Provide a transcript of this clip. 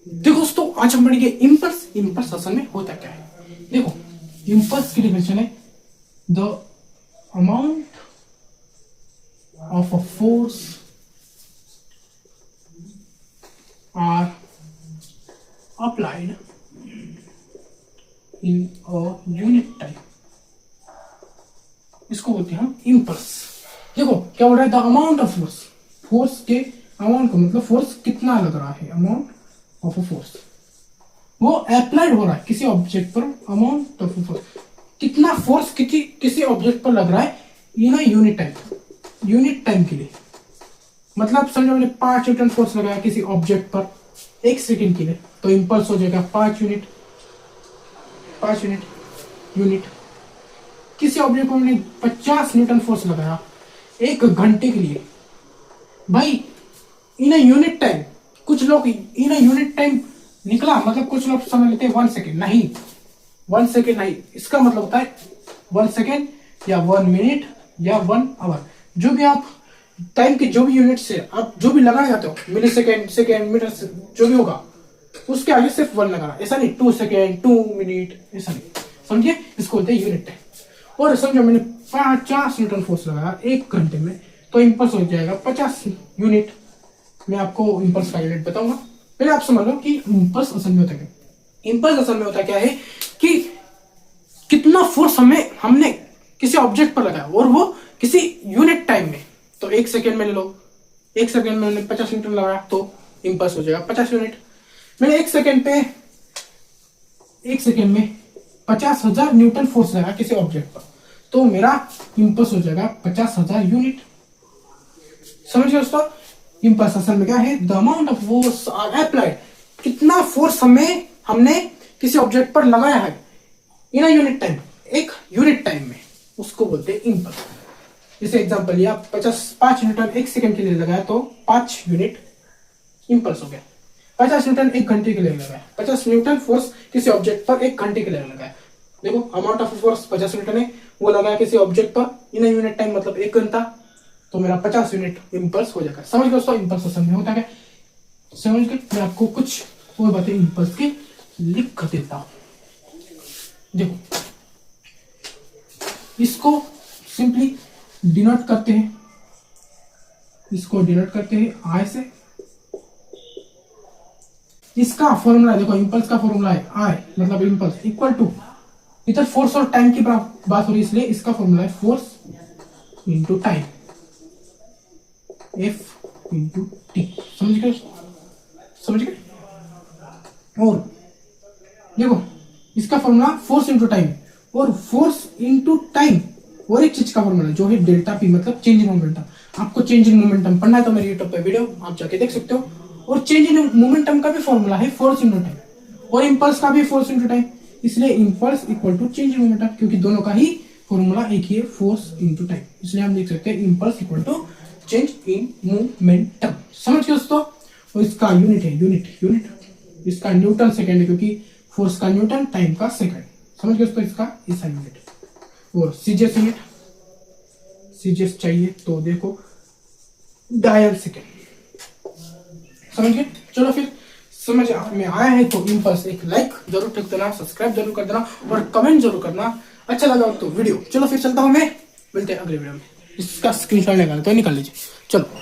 देखो दोस्तों, आज हम पढ़ेंगे इंपल्स। इंपल्स असल में होता क्या है। देखो, इंपल्स की डेफिनेशन है the amount of a force are applied in a unit time. इसको बोलते हैं हम इंपल्स। देखो क्या हो रहा है, the amount of force, force के अमाउंट का मतलब फोर्स कितना लग रहा है, अमाउंट ऑफ अ फोर्स वो अप्लाइड हो रहा है किसी ऑब्जेक्ट पर, अमाउंट ऑफ फोर्स कितना फोर्स किसी ऑब्जेक्ट पर लग रहा है in unit time, unit time के लिए। मतलब समझो मैंने 5 न्यूटन फोर्स लगाया किसी ऑब्जेक्ट पर 1 सेकेंड के लिए, तो इंपल्स हो जाएगा 5 यूनिट, 5 यूनिट यूनिट। किसी ऑब्जेक्ट को मैंने 50 न्यूटन फोर्स लगाया 1 घंटे के लिए, भाई इन यूनिट टाइम। कुछ लोग इन यूनिट टाइम निकला, मतलब कुछ लोग समझ लेते हैं 1 सेकेंड, नहीं 1 सेकेंड नहीं, इसका मतलब होता है 1 सेकेंड या 1 मिनट या 1 आवर। जो भी आप टाइम के जो भी यूनिट से आप जो भी लगाना चाहते हो, मिली सेकेंड, सेकेंड, मीटर, जो भी होगा उसके आगे सिर्फ 1 लगाना, ऐसा नहीं 2 सेकेंड 2 मिनट, ऐसा नहीं, समझिए। इसको बोलते हैं यूनिट टाइम। और समझो मैंने 50 न्यूटन फोर्स लगाया 1 घंटे में, तो इंपल्स हो जाएगा 50 यूनिट। मैं आपको इंपल्स का यूनिट बताऊंगा, पहले आप समझ लो कि इंपल्स असल में होता है। इंपल्स असल में होता क्या है कि कितना फोर्स हमने किसी ऑब्जेक्ट पर लगाया और वो किसी यूनिट टाइम में। तो 1 सेकेंड में ले लो, 1 सेकेंड में मैंने 50 न्यूटन लगाया तो इंपल्स हो जाएगा 50 यूनिट। मैंने 1 सेकेंड में 50,000 न्यूटन फोर्स लगाया किसी ऑब्जेक्ट पर, तो मेरा इंपल्स हो जाएगा 50,000 यूनिट। समझ गए दोस्तों, इंपल्स असल में क्या है, the amount of force are applied, कितना फोर्स हमने किसी ऑब्जेक्ट पर लगाया है इन यूनिट टाइम, एक यूनिट टाइम में, उसको बोलते हैं इंपल्स। जैसे एग्जांपल लिया, 5 न्यूटन 1 सेकंड के लिए लगाया तो 5 यूनिट इंपल्स हो गया। 50 न्यूटन 1 घंटे के लिए लगाया, 50 न्यूटन फोर्स किसी ऑब्जेक्ट पर 1 घंटे के लिए लगाया। देखो अमाउंट ऑफ फोर्स 50 न्यूटन है, वो लगाया किसी ऑब्जेक्ट पर इन यूनिट टाइम मतलब 1 घंटा, तो मेरा 50 यूनिट इंपल्स हो जाएगा। समझ गए दोस्तों, इंपल्स असल में होता है। समझ गए। मैं आपको कुछ और बातें इंपल्स की लिख देता हूं। देखो, इसको सिंपली डिनोट करते हैं, इसको डिनोट करते हैं आई से। इसका फॉर्मूला देखो, इंपल्स का फॉर्मूला है आई मतलब इंपल्स इक्वल टू, इधर फोर्स और टाइम की बात हो रही है इसलिए इसका फॉर्मूला है force into time, F into T. समझ गए, समझ गए। और देखो इसका फॉर्मूला फोर्स इंटू टाइम, और फोर्स इंटू टाइम और एक चीज का फॉर्मूला जो है डेल्टा पी मतलब चेंज इन मोमेंटम। आपको चेंज इन मोमेंटम पढ़ना है तो मेरे यूट्यूब पे वीडियो आप जाके देख सकते हो। और चेंज इन मोमेंटम का भी फॉर्मूला है फोर्स इंटू टाइम, और इंपल्स का भी फोर्स इंटू टाइम, इसलिए impulse equal to change in momentum, क्योंकि दोनों का ही फॉर्मूला एक ही है, फोर्स इंटू टाइम, इसलिए हम लिख सकते हैं impulse equal to change in momentum. समझ गए दोस्तों। और इसका यूनिट है यूनिट, इसका न्यूटन सेकेंड है, क्योंकि फोर्स का न्यूटन, टाइम का सेकेंड। समझ गए दोस्तों, इसका यूनिट। और सीजीएस यूनिट, सीजीएस चाहिए तो देखो डायल सेकेंड। समझ गए। चलो फिर समझ में आया है तो इंपल्स एक लाइक जरूर ठोक देना, सब्सक्राइब जरूर कर देना और कमेंट जरूर करना अच्छा लगा तो वीडियो। चलो फिर चलता हूं मैं, मिलते हैं अगले वीडियो में। इसका स्क्रीनशॉट निकालना तो निकाल लीजिए। चलो।